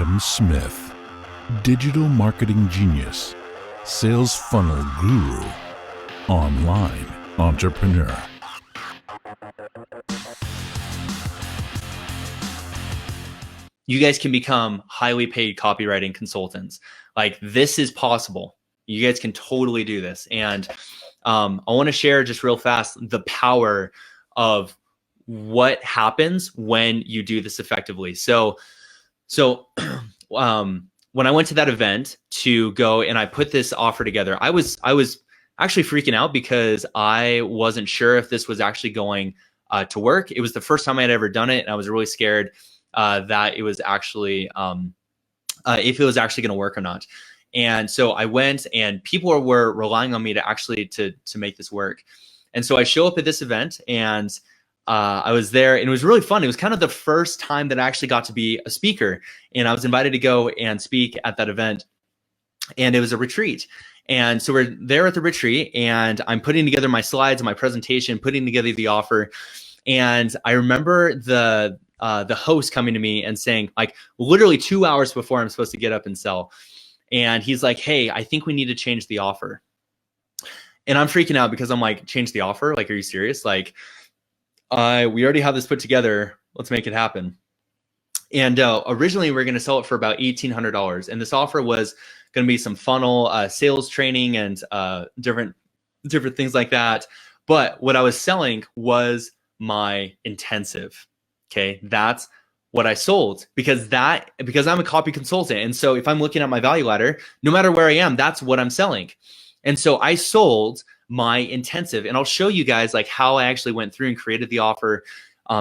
Adam Smith, digital marketing genius, sales funnel guru, online entrepreneur. You guys can become highly paid copywriting consultants. Like, this is possible. You guys can totally do this. And I want to share just real fast the power of what happens when you do this effectively. So when I went to that event to go and I put this offer together, I was actually freaking out because I wasn't sure if this was actually going to work. It was the first time I had ever done it, and I was really scared that it was actually if it was actually going to work or not. And so I went, and people were relying on me to actually to make this work. And so I show up at this event, and I was there, and it was really fun. It was kind of the first time that I actually got to be a speaker, and I was invited to go and speak at that event. And it was a retreat. And so we're there at the retreat, and I'm putting together my slides and my presentation, putting together the offer. And I remember the host coming to me and saying, like, literally 2 hours before I'm supposed to get up and sell. And he's like, "Hey, I think we need to change the offer." And I'm freaking out because I'm like, change the offer? Like, are you serious? Like, we already have this put together. Let's make it happen. And originally we were going to sell it for about $1,800. And this offer was going to be some funnel sales training and different things like that. But what I was selling was my intensive. Okay, that's what I sold because I'm a copy consultant. And so if I'm looking at my value ladder, no matter where I am, that's what I'm selling. And so I sold my intensive, and I'll show you guys like how I actually went through and created the offer,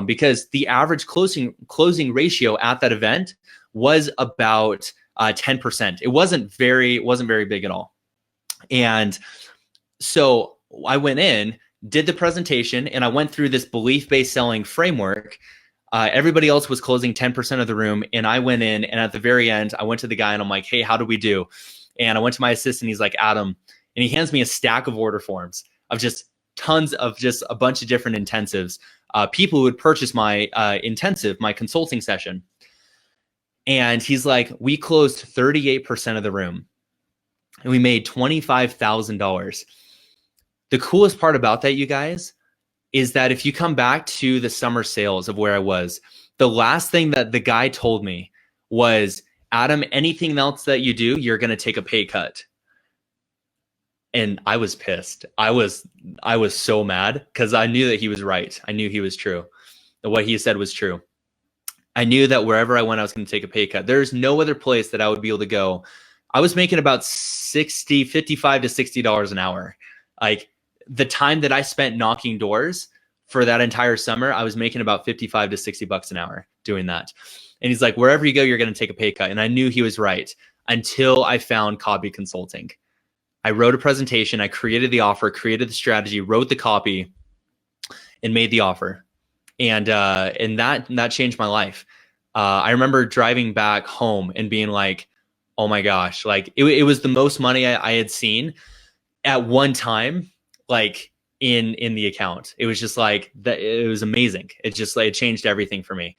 because the average closing ratio at that event was about 10%. It wasn't very big at all. And so I went in, did the presentation, and I went through this belief-based selling framework. Everybody else was closing 10% of the room, and I went in, and at the very end, I went to the guy and I'm like, "Hey, how do we do?" And I went to my assistant. He's like, "Adam," and he hands me a stack of order forms of just tons of just a bunch of different intensives. People who would purchase my intensive, my consulting session. And he's like, "We closed 38% of the room, and we made $25,000. The coolest part about that, you guys, is that if you come back to the summer sales of where I was, the last thing that the guy told me was, "Adam, anything else that you do, you're going to take a pay cut." And I was pissed. I was so mad because I knew that he was right. I knew he was true. What he said was true. I knew that wherever I went, I was going to take a pay cut. There's no other place that I would be able to go. I was making about $55 to $60 an hour. Like, the time that I spent knocking doors for that entire summer, I was making about 55 to 60 bucks an hour doing that. And he's like, "Wherever you go, you're going to take a pay cut." And I knew he was right until I found Copy Consulting. I wrote a presentation, I created the offer, created the strategy, wrote the copy, and made the offer. And that changed my life. I remember driving back home and being like, "Oh my gosh," like it was the most money I had seen at one time, like in the account. It was just like that. It was amazing. It just like, it changed everything for me.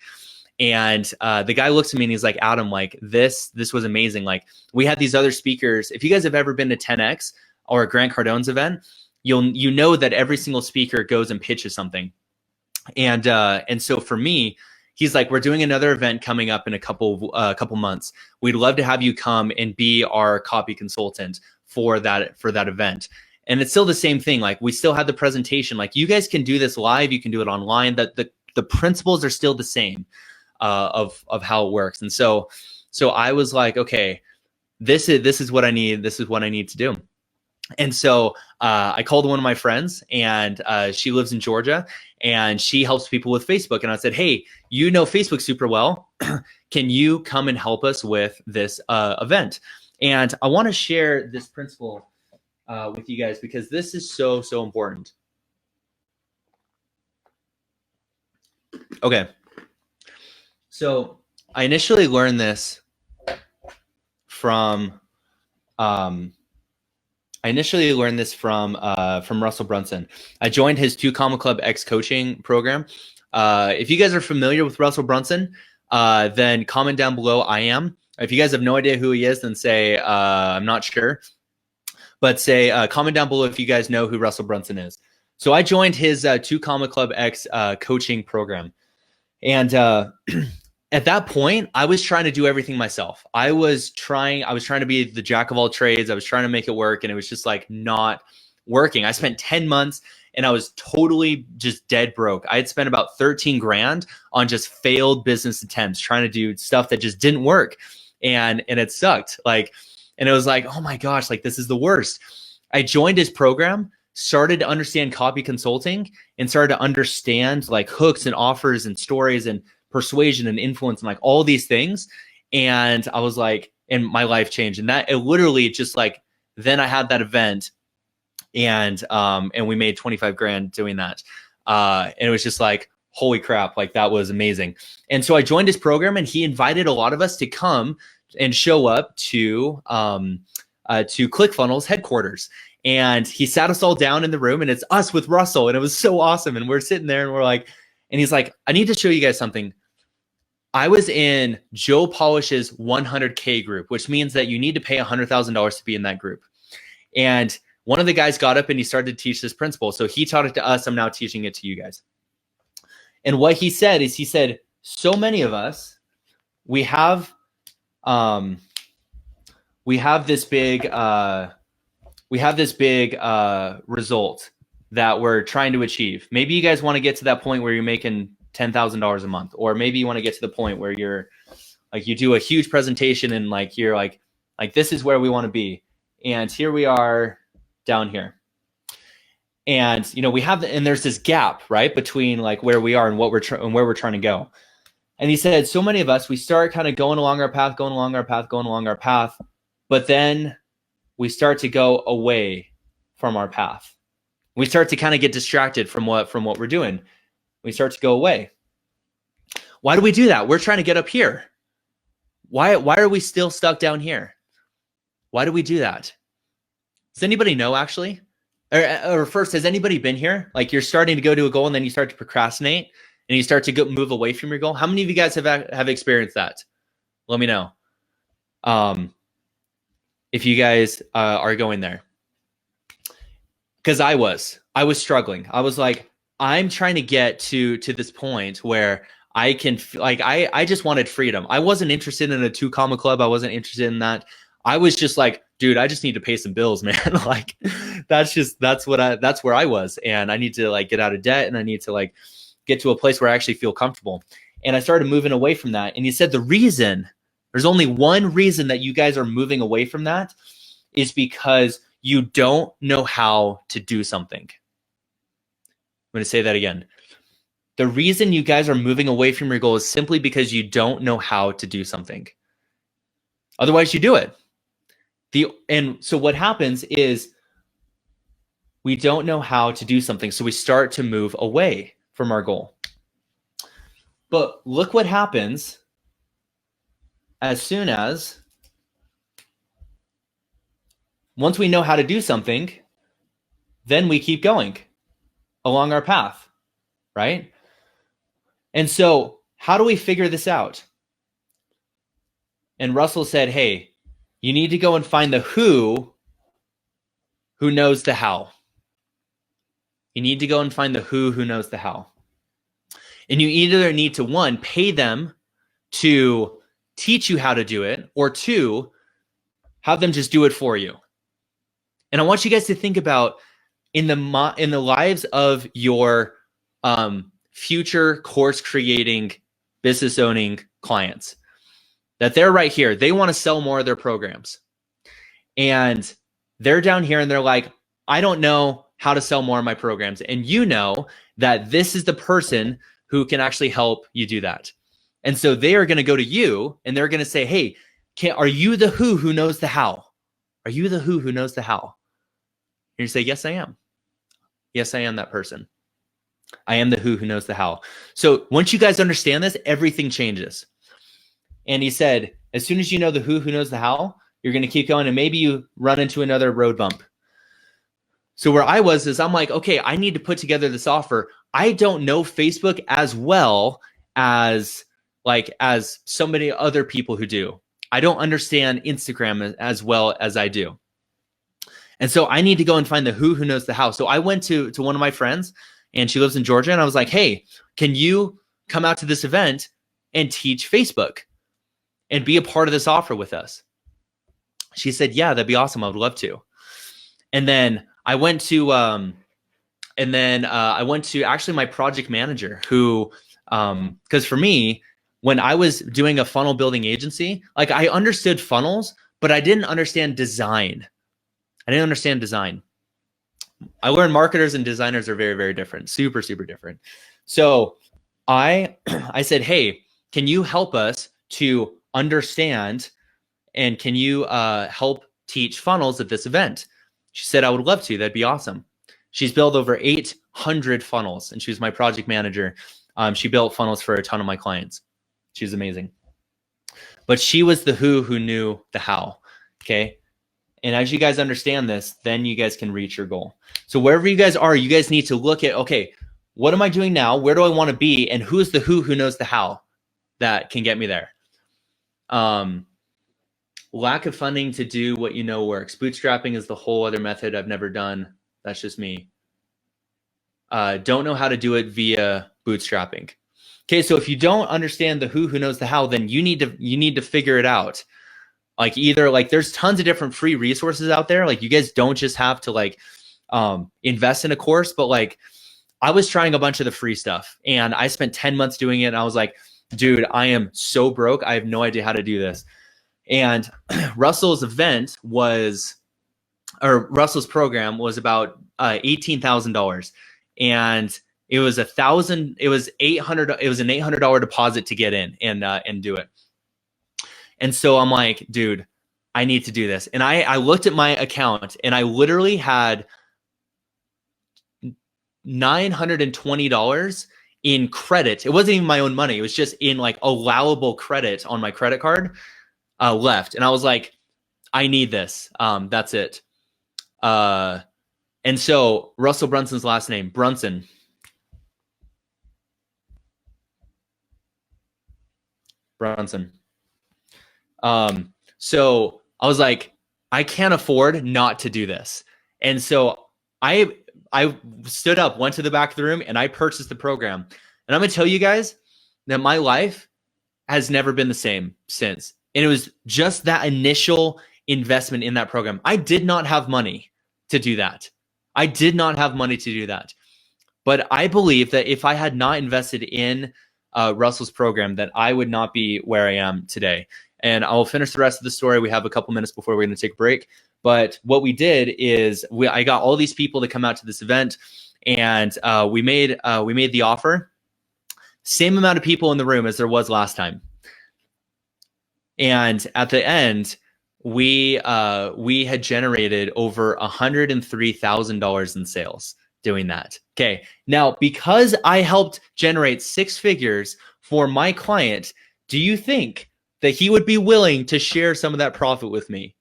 And the guy looks at me and he's like, "Adam, like this was amazing. Like, we had these other speakers. If you guys have ever been to 10X or a Grant Cardone's event, you know that every single speaker goes and pitches something. And so for me, he's like, "We're doing another event coming up in a couple months. We'd love to have you come and be our copy consultant for that event." And it's still the same thing. Like, we still have the presentation. Like, you guys can do this live. You can do it online. The principles are still the same of how it works. And so I was like, okay, this is what I need. This is what I need to do. And so I called one of my friends, and she lives in Georgia, and she helps people with Facebook. And I said, "Hey, you know Facebook super well. Can you come and help us with this event?" And I want to share this principle with you guys because this is so important. Okay. So I initially learned this from Russell Brunson. I joined his 2 Comma Club X coaching program. If you guys are familiar with Russell Brunson, then comment down below, "I am." If you guys have no idea who he is, then say, I'm not sure. But say, comment down below if you guys know who Russell Brunson is. So I joined his 2 Comma Club X coaching program. And at that point, I was trying to do everything myself. I was trying to be the jack of all trades. I was trying to make it work, and it was just like not working. I spent 10 months and I was totally just dead broke. I had spent about 13 grand on just failed business attempts, trying to do stuff that just didn't work. And it sucked. Like, and it was like, oh my gosh, like this is the worst. I joined his program, started to understand copy consulting, and started to understand like hooks and offers and stories and persuasion and influence and like all these things. And I was like, and my life changed. And that it literally just like, then I had that event and we made 25 grand doing that. And it was just like, holy crap, like that was amazing. And so I joined his program, and he invited a lot of us to come and show up to ClickFunnels headquarters. And he sat us all down in the room, and it's us with Russell. And it was so awesome. And we're sitting there and we're like, and he's like, I need to show you guys something. I was in Joe Polish's 100K group, which means that you need to pay $100,000 to be in that group. And one of the guys got up and he started to teach this principle. So he taught it to us. I'm now teaching it to you guys. And what he said is, he said, so many of us, we have this big result that we're trying to achieve. Maybe you guys want to get to that point where you're making $10,000 a month, or maybe you want to get to the point where you're like, you do a huge presentation and like, you're like this is where we want to be. And here we are down here. And, you know, and there's this gap, right, between like where we are and where we're trying to go. And he said, so many of us, we start kind of going along our path, but then we start to go away from our path. We start to kind of get distracted from what we're doing. We start to go away. Why do we do that? We're trying to get up here. Why are we still stuck down here? Why do we do that? Does anybody know actually? Or first, has anybody been here? Like you're starting to go to a goal and then you start to procrastinate and you start to move away from your goal. How many of you guys have experienced that? Let me know. If you guys are going there. Because I was struggling. I was like, I'm trying to get to this point where I can like, I just wanted freedom. I wasn't interested in a 2 Comma Club. I wasn't interested in that. I was just like, dude, I just need to pay some bills, man. Like that's where I was. And I need to like get out of debt, and I need to like get to a place where I actually feel comfortable. And I started moving away from that. And he said, there's only one reason that you guys are moving away from that is because you don't know how to do something. I'm going to say that again. The reason you guys are moving away from your goal is simply because you don't know how to do something. Otherwise, you do it. And so what happens is we don't know how to do something, so we start to move away from our goal. But look what happens as soon as once we know how to do something, then we keep going along our path, right? And so how do we figure this out? And Russell said, hey, you need to go and find the who knows the how. You need to go and find the who knows the how. And you either need to, 1, pay them to teach you how to do it, or 2, have them just do it for you. And I want you guys to think about in the lives of your future course creating, business owning clients, that they're right here. They want to sell more of their programs. And they're down here and they're like, I don't know how to sell more of my programs. And you know that this is the person who can actually help you do that. And so they are going to go to you and they're going to say, hey, are you the who knows the how? Are you the who knows the how? And you say, yes, I am. Yes, I am that person. I am the who knows the how. So once you guys understand this, everything changes. And he said, as soon as you know the who knows the how, you're going to keep going, and maybe you run into another road bump. So where I was is I'm like, okay, I need to put together this offer. I don't know Facebook as well as so many other people who do. I don't understand Instagram as well as I do. And so I need to go and find the who knows the how. So I went to one of my friends, and she lives in Georgia, and I was like, hey, can you come out to this event and teach Facebook and be a part of this offer with us? She said, yeah, that'd be awesome. I would love to. And then I went to actually my project manager, who because for me, when I was doing a funnel building agency, like I understood funnels, but I didn't understand design. I learned marketers and designers are very, very different, super, super different. So I said, hey, can you help us to understand, and can you help teach funnels at this event? She said, I would love to. That'd be awesome. She's built over 800 funnels, and she was my project manager. She built funnels for a ton of my clients. She's amazing. But she was the who knew the how. Okay. And as you guys understand this, then you guys can reach your goal. So wherever you guys are, you guys need to look at, okay, what am I doing now? Where do I want to be? And who's the who knows the how that can get me there? Lack of funding to do what you know works. Bootstrapping is the whole other method I've never done. That's just me. Don't know how to do it via bootstrapping. Okay, so if you don't understand the who knows the how, then you need to figure it out. Like either like there's tons of different free resources out there. Like you guys don't just have to like invest in a course, but like I was trying a bunch of the free stuff, and I spent 10 months doing it. And I was like, dude, I am so broke. I have no idea how to do this. And Russell's program was about $18,000, and it was an $800 deposit to get in and do it. And so I'm like, dude, I need to do this. And I looked at my account, and I literally had $920 in credit. It wasn't even my own money. It was just in like allowable credit on my credit card left. And I was like, I need this. That's it. And so Russell Brunson's last name, Brunson. So I was like, I can't afford not to do this. And so I stood up, went to the back of the room, and I purchased the program. And I'm going to tell you guys that my life has never been the same since. And it was just that initial investment in that program. I did not have money to do that. But I believe that if I had not invested in Russell's program, that I would not be where I am today. And I'll finish the rest of the story. We have a couple minutes before we're going to take a break. But what we did is I got all these people to come out to this event, and we made the offer. Same amount of people in the room as there was last time. And at the end, we had generated over $103,000 in sales doing that. Okay. Now, because I helped generate 6 figures for my client, do you think that he would be willing to share some of that profit with me?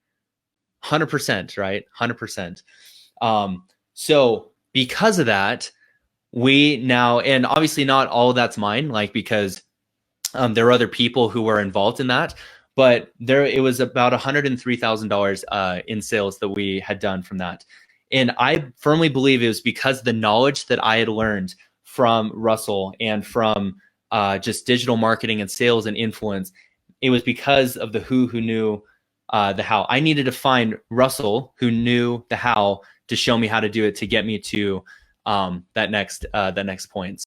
100%, right? 100%. So because of that, we now, and obviously not all of that's mine, like because there are other people who were involved in that, but it was about $103,000 in sales that we had done from that. And I firmly believe it was because the knowledge that I had learned from Russell and from just digital marketing and sales and influence. It was because of the who knew the how. I needed to find Russell, who knew the how, to show me how to do it, to get me to that next point.